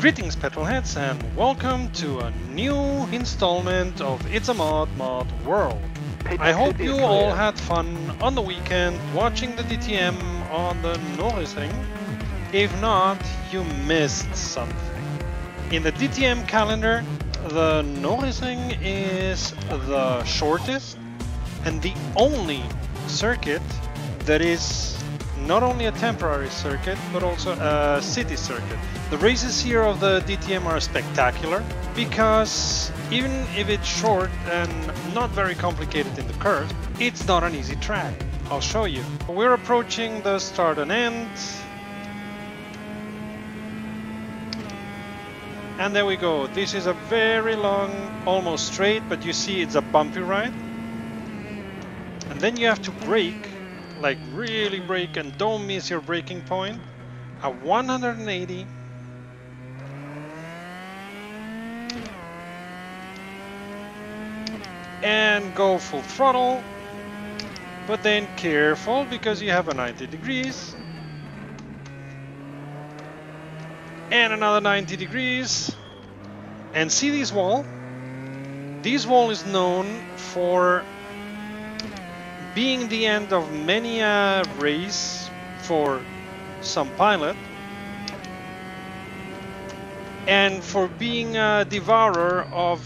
Greetings petrolheads and welcome to a new installment of It's a Mod World. I hope you all had fun on the weekend watching the DTM on the Norisring. If not, you missed something. In the DTM calendar, the Norisring is the shortest and the only circuit that is not only a temporary circuit, but also a city circuit. The races here of the DTM are spectacular because even if it's short and not very complicated in the curves, it's not an easy track. I'll show you. We're approaching the start and end. And there we go. This is a very long, almost straight, but you see it's a bumpy ride. And then you have to brake, like really brake, and don't miss your braking point. A 180. And go full throttle. But then careful because you have a 90 degrees. And another 90 degrees. And see this wall? This wall is known for being the end of many a race for some pilot, and for being a devourer of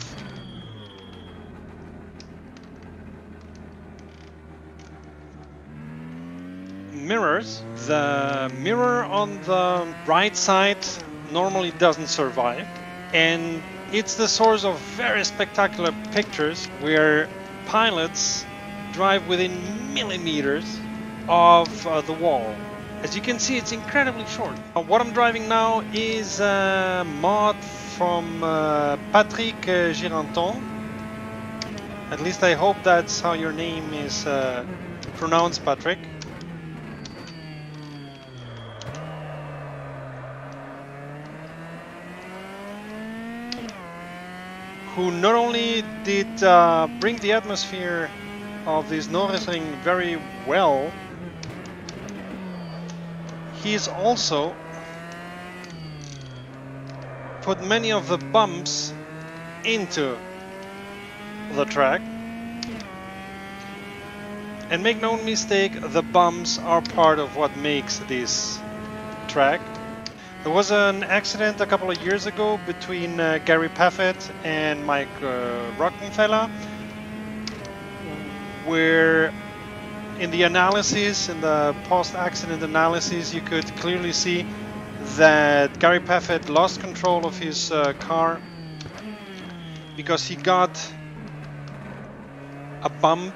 mirrors. The mirror on the right side normally doesn't survive, and it's the source of very spectacular pictures where pilots drive within millimeters of the wall. As you can see, it's incredibly short. What I'm driving now is a mod from Patrick Giranton. At least I hope that's how your name is pronounced, Patrick. Who not only did bring the atmosphere of this Norisring very well, he's also put many of the bumps into the track. And make no mistake, the bumps are part of what makes this track. There was an accident a couple of years ago between Gary Paffett and Mike Rockenfeller, where in the analysis, in the post-accident analysis, you could clearly see that Gary Paffett lost control of his car because he got a bump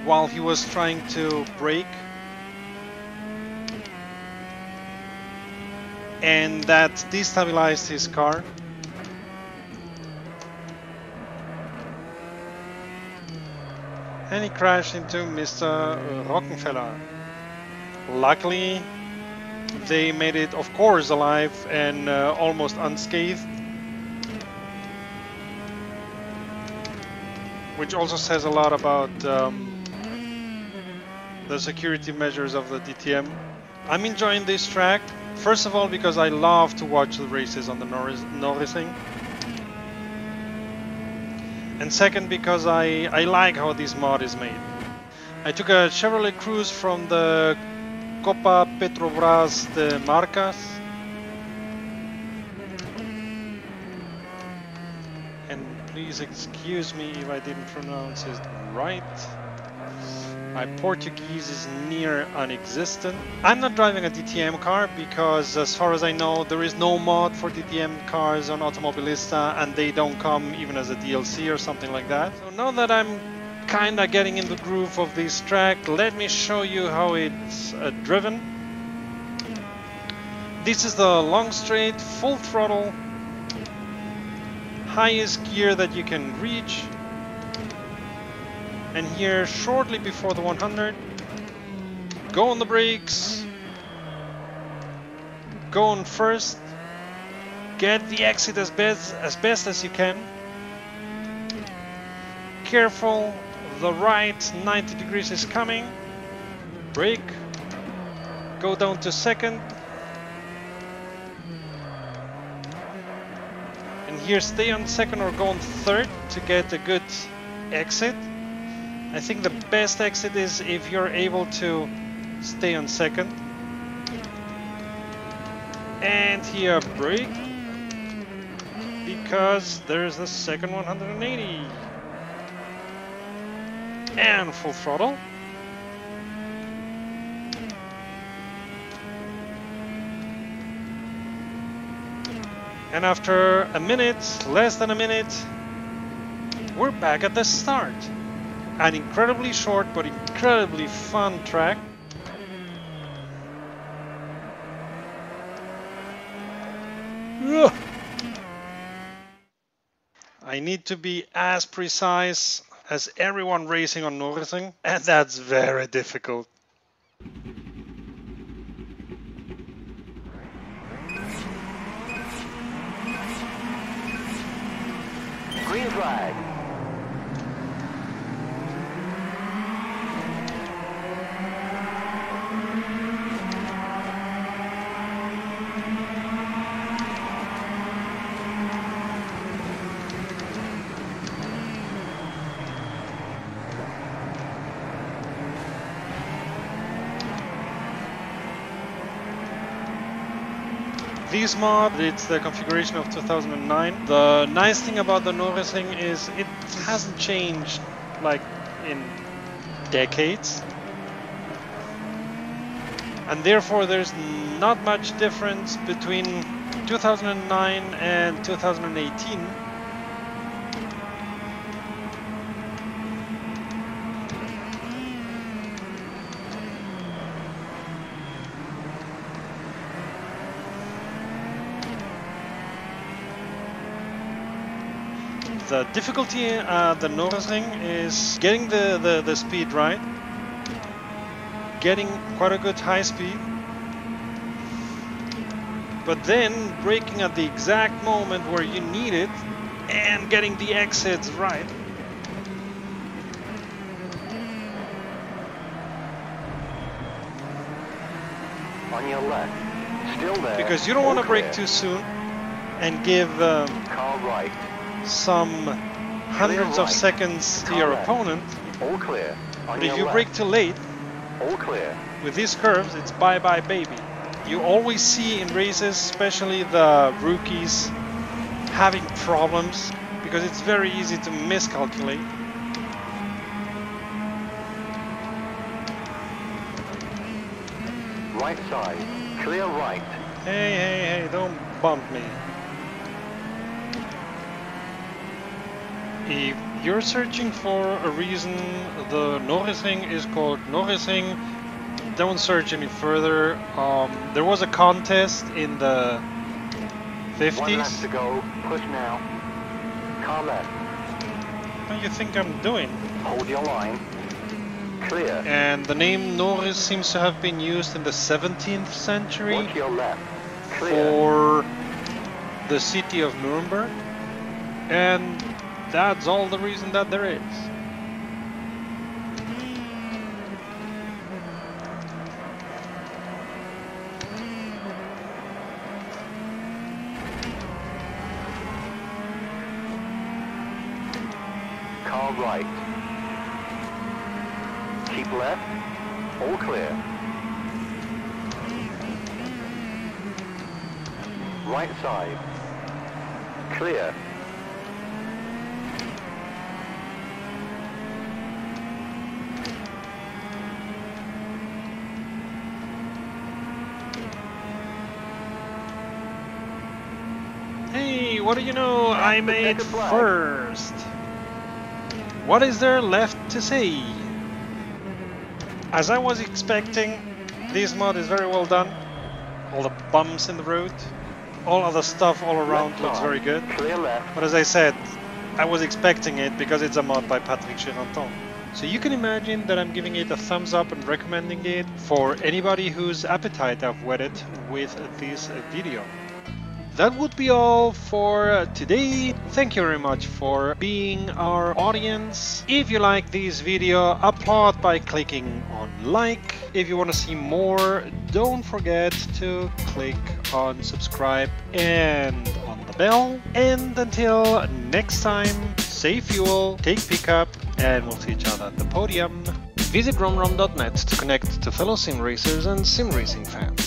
while he was trying to brake, and that destabilized his car. And he crashed into Mr. Rockenfeller. Luckily, they made it, of course, alive and almost unscathed. Which also says a lot about the security measures of the DTM. I'm enjoying this track, first of all because I love to watch the races on the Norisring. And second, because I like how this mod is made. I took a Chevrolet Cruze from the Copa Petrobras de Marcas. And please excuse me if I didn't pronounce it right. My Portuguese is near non-existent. I'm not driving a DTM car because, as far as I know, there is no mod for DTM cars on Automobilista, and they don't come even as a DLC or something like that. So now that I'm kinda getting in the groove of this track, let me show you how it's driven. This is the long straight, full throttle, highest gear that you can reach. And here, shortly before the 100, go on the brakes, go on first, get the exit as best as you can. Careful, the right 90 degrees is coming. Brake, go down to second, here stay on second or go on third to get a good exit. I think the best exit is if you're able to stay on second. And here brake, because there's the second 180. And full throttle. And after a minute, less than a minute, we're back at the start. An incredibly short but incredibly fun track. Ugh. I need to be as precise as everyone racing on Norisring, and that's very difficult. Green flag. This mod, it's the configuration of 2009. The nice thing about the Norisring is it hasn't changed like in decades. And therefore there's not much difference between 2009 and 2018. The difficulty at the Norisring is getting the speed right, getting quite a good high speed, but then braking at the exact moment where you need it and getting the exits right. On your left, still there. Because you don't want to brake too soon and give car right. Some hundreds of seconds to your opponent. All clear. But if you brake too late, all clear. With these curves, it's bye-bye baby. You always see in races, especially the rookies, having problems because it's very easy to miscalculate. Right side, clear right. Hey, don't bump me. If you're searching for a reason the Norisring is called Norisring, don't search any further. There was a contest in the 50s. 1 lap to go, push now. Car left. What do you think I'm doing? Hold your line. Clear. And the name Noris seems to have been used in the 17th century. Watch your left. Clear. For the city of Nuremberg. And that's all the reason that there is. Car right. Keep left. All clear. Right side. Clear. Hey, what do you know? I made first. What is there left to say? As I was expecting, this mod is very well done. All the bumps in the road, all other stuff all around looks very good. Clear left. But as I said, I was expecting it because it's a mod by Patrick Chiranton. So you can imagine that I'm giving it a thumbs up and recommending it for anybody whose appetite I've whetted with this video. That would be all for today. Thank you very much for being our audience. If you like this video, applaud by clicking on like. If you want to see more, don't forget to click on subscribe and on the that bell. And until next time, save fuel, take pickup, and we'll see each other at the podium. Visit romrom.net to connect to fellow sim racers and sim racing fans.